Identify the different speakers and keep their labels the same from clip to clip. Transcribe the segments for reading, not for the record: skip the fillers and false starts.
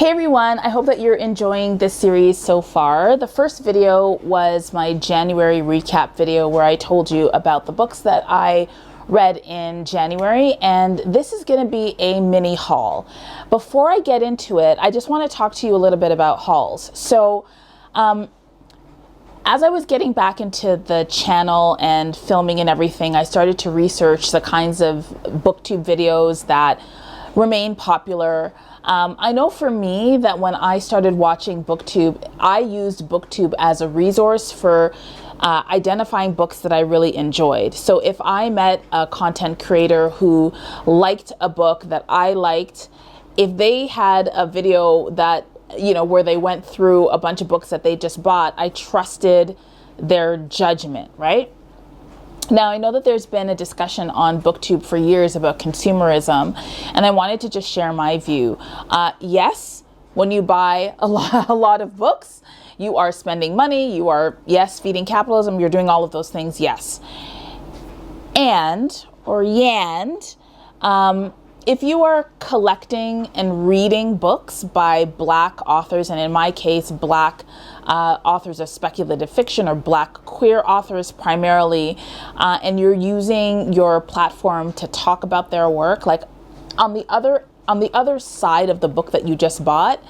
Speaker 1: Hey everyone, I hope that you're enjoying this series so far. The first video was my January recap video where I told you about the books that I read in January, and this is going to be a mini haul. Before I get into it, I just want to talk to you a little bit about hauls. So as I was getting back into the channel and filming and everything, I started to research the kinds of booktube videos that remain popular. I know for me that when I started watching booktube, I used booktube as a resource for identifying books that I really enjoyed. So if I met a content creator who liked a book that I liked, if they had a video that, you know, where they went through a bunch of books that they just bought, I trusted their judgment, right? Now, I know that there's been a discussion on booktube for years about consumerism, and I wanted to just share my view. Yes, when you buy a lot of books, you are spending money, you are, yes, feeding capitalism, you're doing all of those things, yes. If you are collecting and reading books by Black authors, and in my case, Black authors of speculative fiction or Black queer authors primarily, and you're using your platform to talk about their work, like on the other side of the book that you just bought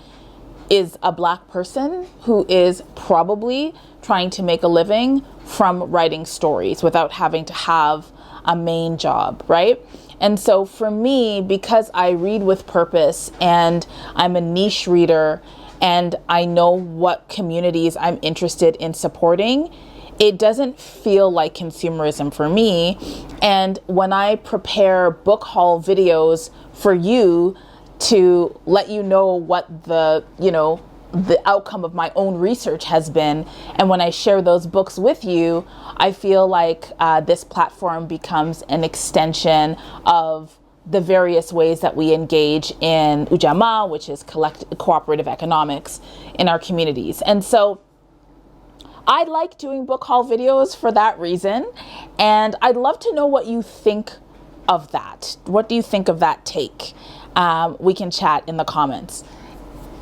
Speaker 1: is a Black person who is probably trying to make a living from writing stories without having to have a main job, right? And so for me, because I read with purpose and I'm a niche reader and I know what communities I'm interested in supporting, it doesn't feel like consumerism for me. And when I prepare book haul videos for you to let you know what the outcome of my own research has been, and when I share those books with you, I feel like this platform becomes an extension of the various ways that we engage in Ujamaa, which is cooperative economics in our communities. And so I like doing book haul videos for that reason, and I'd love to know what you think of that. What do you think of that take? We can chat in the comments.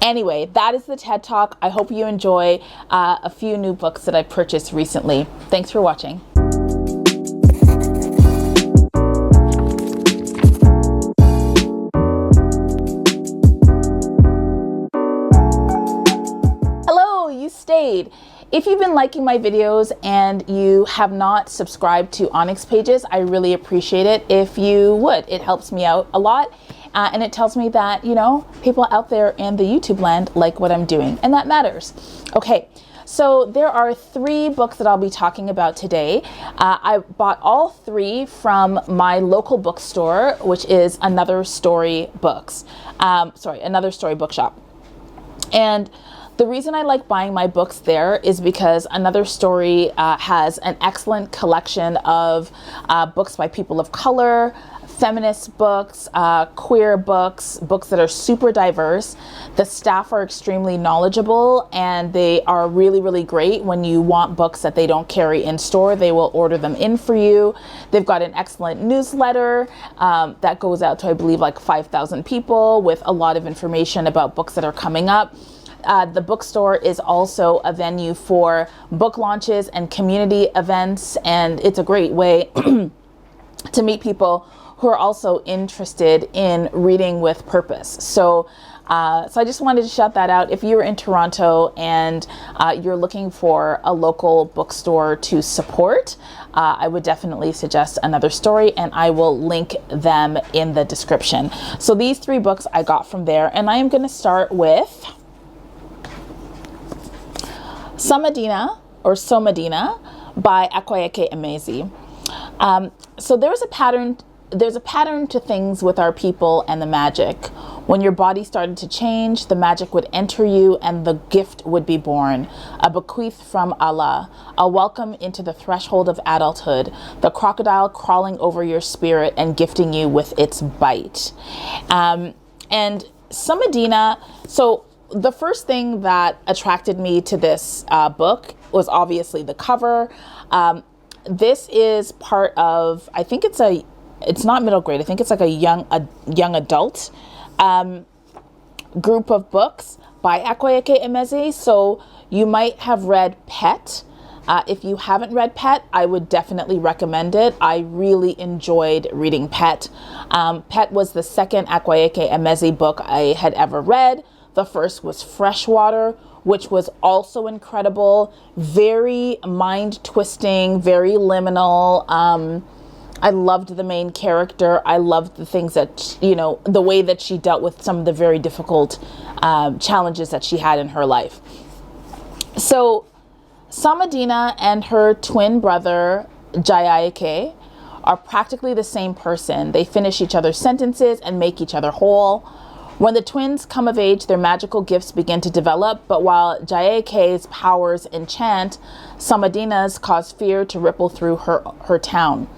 Speaker 1: Anyway, that is the TED Talk. I hope you enjoy a few new books that I purchased recently. Thanks for watching. Hello, you stayed. If you've been liking my videos and you have not subscribed to ONYX pages, I really appreciate it if you would. It helps me out a lot. And it tells me that, you know, people out there in the YouTube land like what I'm doing, and that matters. Okay, so there are 3 books that I'll be talking about today. I bought all 3 from my local bookstore, which is Another Story Books. Another Story Bookshop. And the reason I like buying my books there is because Another Story has an excellent collection of books by people of color, feminist books, queer books, books that are super diverse. The staff are extremely knowledgeable, and they are really, really great. When you want books that they don't carry in store, they will order them in for you. They've got an excellent newsletter that goes out to, I believe, like 5,000 people with a lot of information about books that are coming up. The bookstore is also a venue for book launches and community events, and it's a great way to meet people who are also interested in reading with purpose. So I just wanted to shout that out. If you're in Toronto and you're looking for a local bookstore to support, I would definitely suggest Another Story, and I will link them in the description. So these 3 books I got from there, and I am going to start with Somadina by Akwaeke Emezi. So there's a pattern to things with our people and the magic. When your body started to change, the magic would enter you and the gift would be born. A bequeath from Allah, a welcome into the threshold of adulthood, the crocodile crawling over your spirit and gifting you with its bite. And Somadina, so the first thing that attracted me to this book was obviously the cover. This is part of, I think it's not middle grade. I think it's like a young adult group of books by Akwaeke Emezi. So you might have read Pet. If you haven't read Pet, I would definitely recommend it. I really enjoyed reading Pet. Pet was the second Akwaeke Emezi book I had ever read. The first was Freshwater, which was also incredible, very mind-twisting, very liminal. I loved the main character. I loved the things that, you know, the way that she dealt with some of the very difficult challenges that she had in her life. So Somadina and her twin brother, Jayaike, are practically the same person. They finish each other's sentences and make each other whole. When the twins come of age, their magical gifts begin to develop, but while Jayaike's powers enchant, Somadina's cause fear to ripple through her town.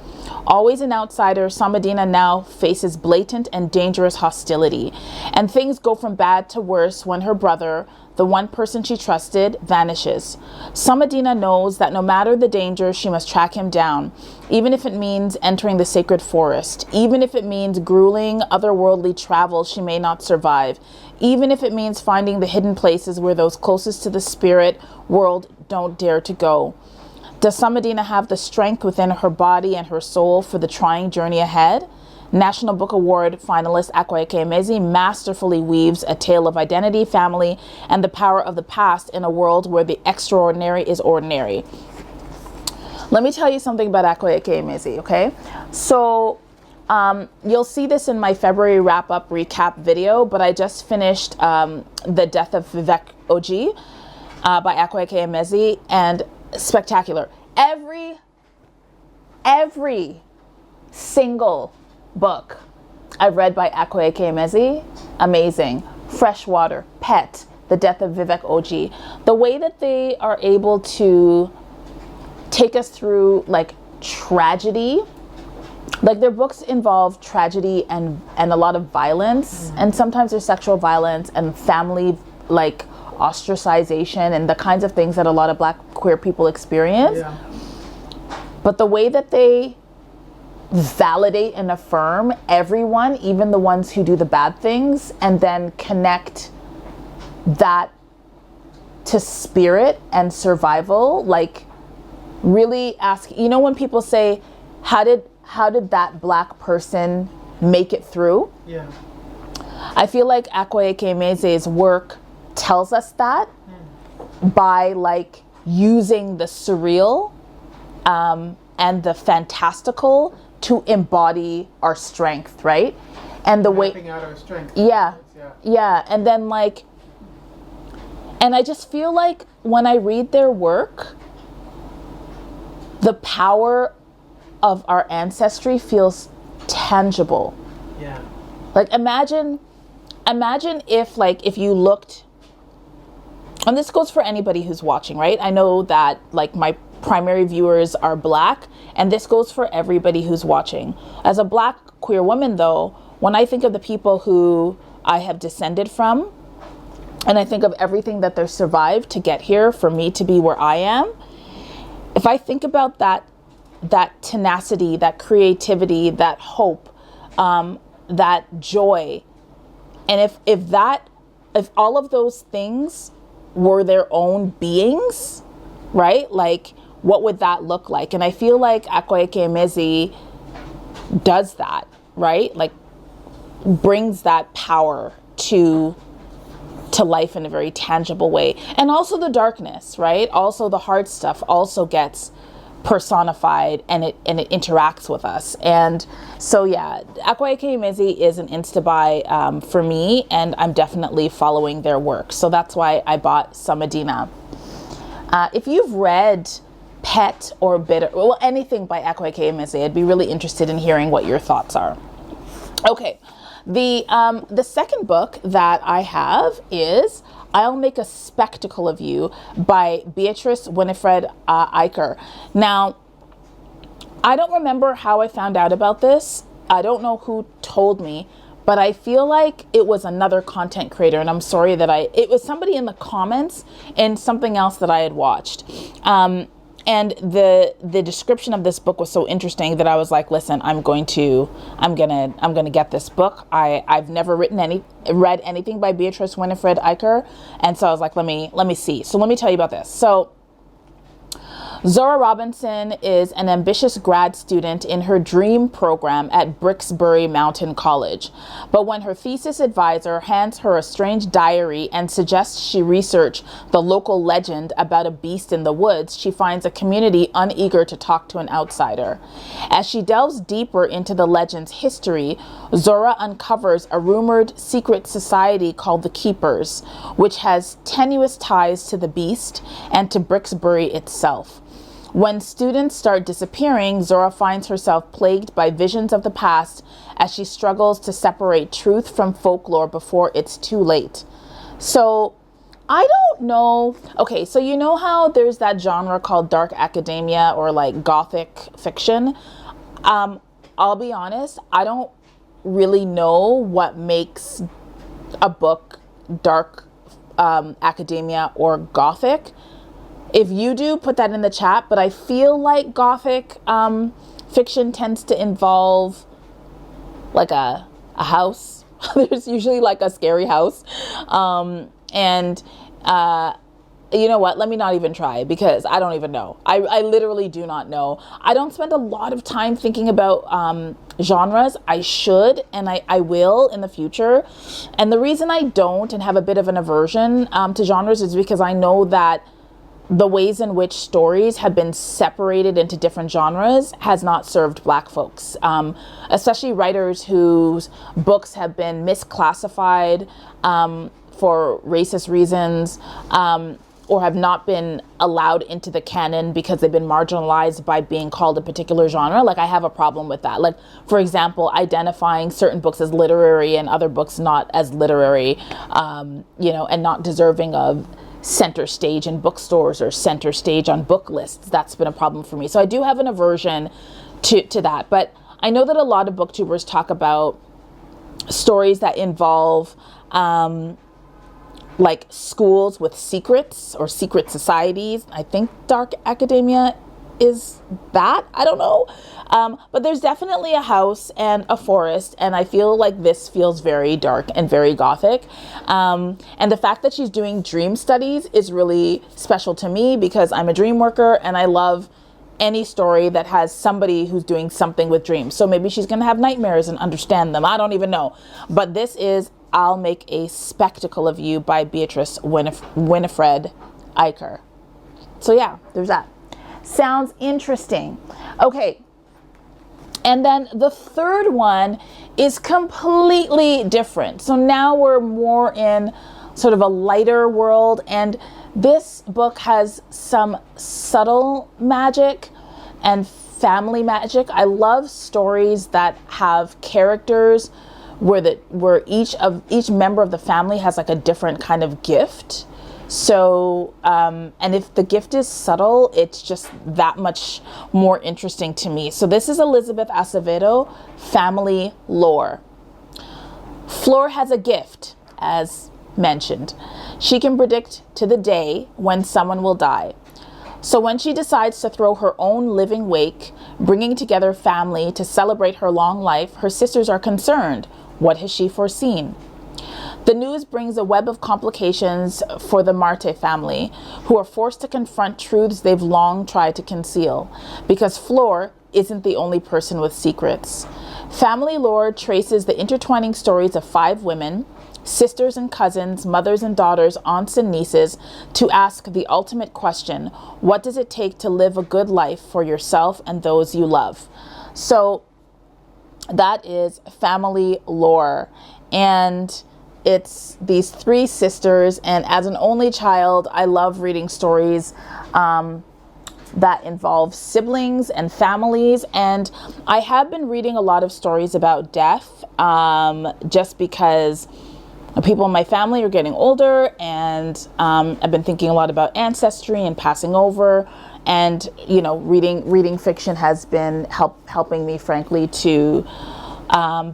Speaker 1: Always an outsider, Somadina now faces blatant and dangerous hostility, and things go from bad to worse when her brother, the one person she trusted, vanishes. Somadina knows that no matter the danger, she must track him down, even if it means entering the sacred forest, even if it means grueling, otherworldly travel she may not survive, even if it means finding the hidden places where those closest to the spirit world don't dare to go. Does Somadina have the strength within her body and her soul for the trying journey ahead? National Book Award finalist Akwaeke Emezi masterfully weaves a tale of identity, family, and the power of the past in a world where the extraordinary is ordinary. Let me tell you something about Akwaeke Emezi, okay? So you'll see this in my February wrap-up recap video, but I just finished The Death of Vivek Oji by Akwaeke Emezi, and spectacular. Every single book I've read by Akwaeke Emezi, amazing. Freshwater, Pet, The Death of Vivek Oji. The way that they are able to take us through like tragedy, like their books involve tragedy and a lot of violence, and sometimes there's sexual violence and family like ostracization and the kinds of things that a lot of Black queer people experience. Yeah. But the way that they validate and affirm everyone, even the ones who do the bad things, and then connect that to spirit and survival, like really ask, you know, when people say, how did that Black person make it through? Yeah. I feel like Akwaeke Emezi's work tells us that by like using the surreal and the fantastical to embody our strength, right? And the way out our strength. Yeah. And then like, and I just feel like when I read their work, the power of our ancestry feels tangible. Yeah. Like imagine if you looked, and this goes for anybody who's watching, right? I know that like my primary viewers are Black, and this goes for everybody who's watching. As a Black queer woman though, when I think of the people who I have descended from, and I think of everything that they've survived to get here for me to be where I am, if I think about that tenacity, that creativity, that hope, that joy, and if all of those things were their own beings, right? Like, what would that look like? And I feel like Akwaeke Emezi does that, right? Like, brings that power to life in a very tangible way. And also the darkness, right? Also the hard stuff also gets personified, and it interacts with us. And so yeah, Akwaeke Emezi is an insta-buy for me, and I'm definitely following their work. So that's why I bought Somadina. If you've read Pet or Bitter, well, anything by Akwaeke Emezi, I'd be really interested in hearing what your thoughts are. Okay, the second book that I have is I'll Make a Spectacle of You by Beatrice Winifred Eicher. Now, I don't remember how I found out about this. I don't know who told me, but I feel like it was another content creator, and I'm sorry that it was somebody in the comments and something else that I had watched. And the description of this book was so interesting that I was like, listen, I'm gonna get this book. I've never read anything by Beatrice Winifred Eicher, and so I was like, let me see. So let me tell you about this. So Zora Robinson is an ambitious grad student in her dream program at Brixbury Mountain College. But when her thesis advisor hands her a strange diary and suggests she research the local legend about a beast in the woods, she finds a community uneager to talk to an outsider. As she delves deeper into the legend's history, Zora uncovers a rumored secret society called the Keepers, which has tenuous ties to the beast and to Brixbury itself. When students start disappearing, Zora finds herself plagued by visions of the past as she struggles to separate truth from folklore before it's too late. So, I don't know. Okay, so you know how there's that genre called dark academia or like gothic fiction? I'll be honest, I don't really know what makes a book dark academia or gothic. If you do, put that in the chat, but I feel like gothic fiction tends to involve like a house. There's usually like a scary house. And you know what? Let me not even try because I don't even know. I literally do not know. I don't spend a lot of time thinking about genres. I should, and I will in the future. And the reason I don't and have a bit of an aversion to genres is because I know that the ways in which stories have been separated into different genres has not served Black folks, especially writers whose books have been misclassified for racist reasons, or have not been allowed into the canon because they've been marginalized by being called a particular genre. Like, I have a problem with that. Like, for example, identifying certain books as literary and other books not as literary, and not deserving of center stage in bookstores or center stage on book lists. That's been a problem for me. So I do have an aversion to that. But I know that a lot of booktubers talk about stories that involve like schools with secrets or secret societies. I think dark academia is that. I don't know. But there's definitely a house and a forest, and I feel like this feels very dark and very gothic. And the fact that she's doing dream studies is really special to me because I'm a dream worker and I love any story that has somebody who's doing something with dreams. So maybe she's going to have nightmares and understand them. I don't even know. But this is I'll Make a Spectacle of You by Beatrice Winifred Eicher. So yeah, there's that. Sounds interesting. Okay. And then the third one is completely different. So now we're more in sort of a lighter world. And this book has some subtle magic and family magic. I love stories that have characters where each member of the family has like a different kind of gift. So, and if the gift is subtle, it's just that much more interesting to me. So this is Elizabeth Acevedo, Family Lore. Flor has a gift, as mentioned. She can predict to the day when someone will die. So when she decides to throw her own living wake, bringing together family to celebrate her long life, her sisters are concerned. What has she foreseen? The news brings a web of complications for the Marte family, who are forced to confront truths they've long tried to conceal, because Flor isn't the only person with secrets. Family Lore traces the intertwining stories of 5 women, sisters and cousins, mothers and daughters, aunts and nieces, to ask the ultimate question: what does it take to live a good life for yourself and those you love? So that is Family Lore. And it's these 3 sisters, and as an only child, I love reading stories that involve siblings and families. And I have been reading a lot of stories about death, just because people in my family are getting older, and I've been thinking a lot about ancestry and passing over. And reading fiction has been helping me, frankly, to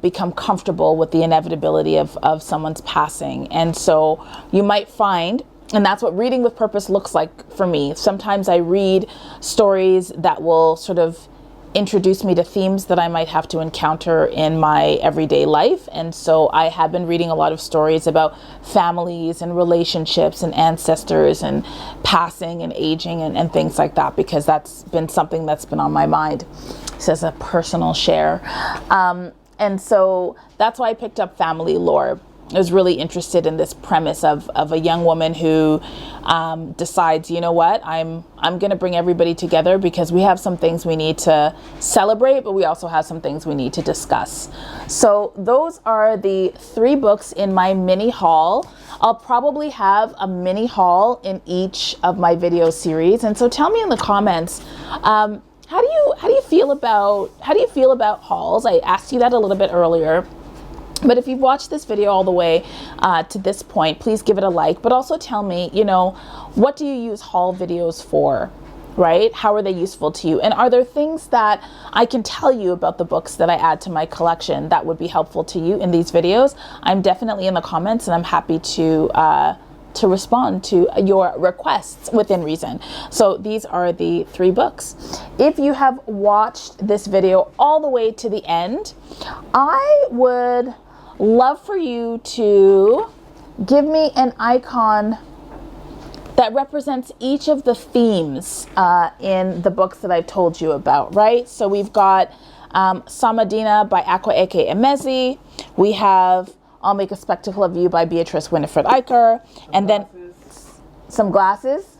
Speaker 1: become comfortable with the inevitability of someone's passing. And so you might find And that's what reading with purpose looks like for me. Sometimes I read stories that will sort of introduce me to themes that I might have to encounter in my everyday life. And so I have been reading a lot of stories about families and relationships and ancestors and passing and aging and things like that, because that's been something that's been on my mind. This is a personal share. And so that's why I picked up family lore. I was really interested in this premise of a young woman who decides, you know what, I'm going to bring everybody together because we have some things we need to celebrate, but we also have some things we need to discuss. So those are the 3 books in my mini haul. I'll probably have a mini haul in each of my video series. And so tell me in the comments, how do you feel about hauls? I asked you that a little bit earlier. But if you've watched this video all the way to this point, please give it a like. But also tell me, you know, what do you use haul videos for, right? How are they useful to you? And are there things that I can tell you about the books that I add to my collection that would be helpful to you in these videos? I'm definitely in the comments, and I'm happy to respond to your requests within reason. So these are the 3 books. If you have watched this video all the way to the end, I would love for you to give me an icon that represents each of the themes in the books that I've told you about, right? So we've got Somadina by Akwaeke Emezi. We have I'll Make a Spectacle of You by Beatrice Winifred Eicher. And then some glasses,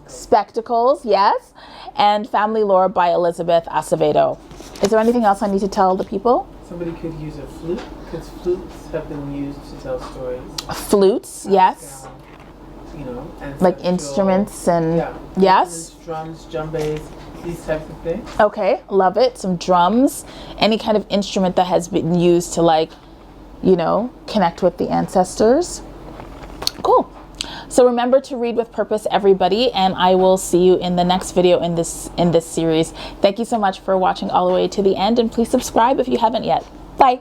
Speaker 1: spectacles, yes. And Family Lore by Elizabeth Acevedo. Is there anything else I need to tell the people?
Speaker 2: Somebody could use a flute, because flutes have been used to tell stories.
Speaker 1: Flutes, yes.
Speaker 2: You know,
Speaker 1: like instruments and yes.
Speaker 2: Drums, djembes, these types of things.
Speaker 1: Okay, love it. Some drums, any kind of instrument that has been used to, like, you know, connect with the ancestors. Cool. So remember to read with purpose, everybody, and I will see you in the next video in this series. Thank you so much for watching all the way to the end, and please subscribe if you haven't yet. Bye.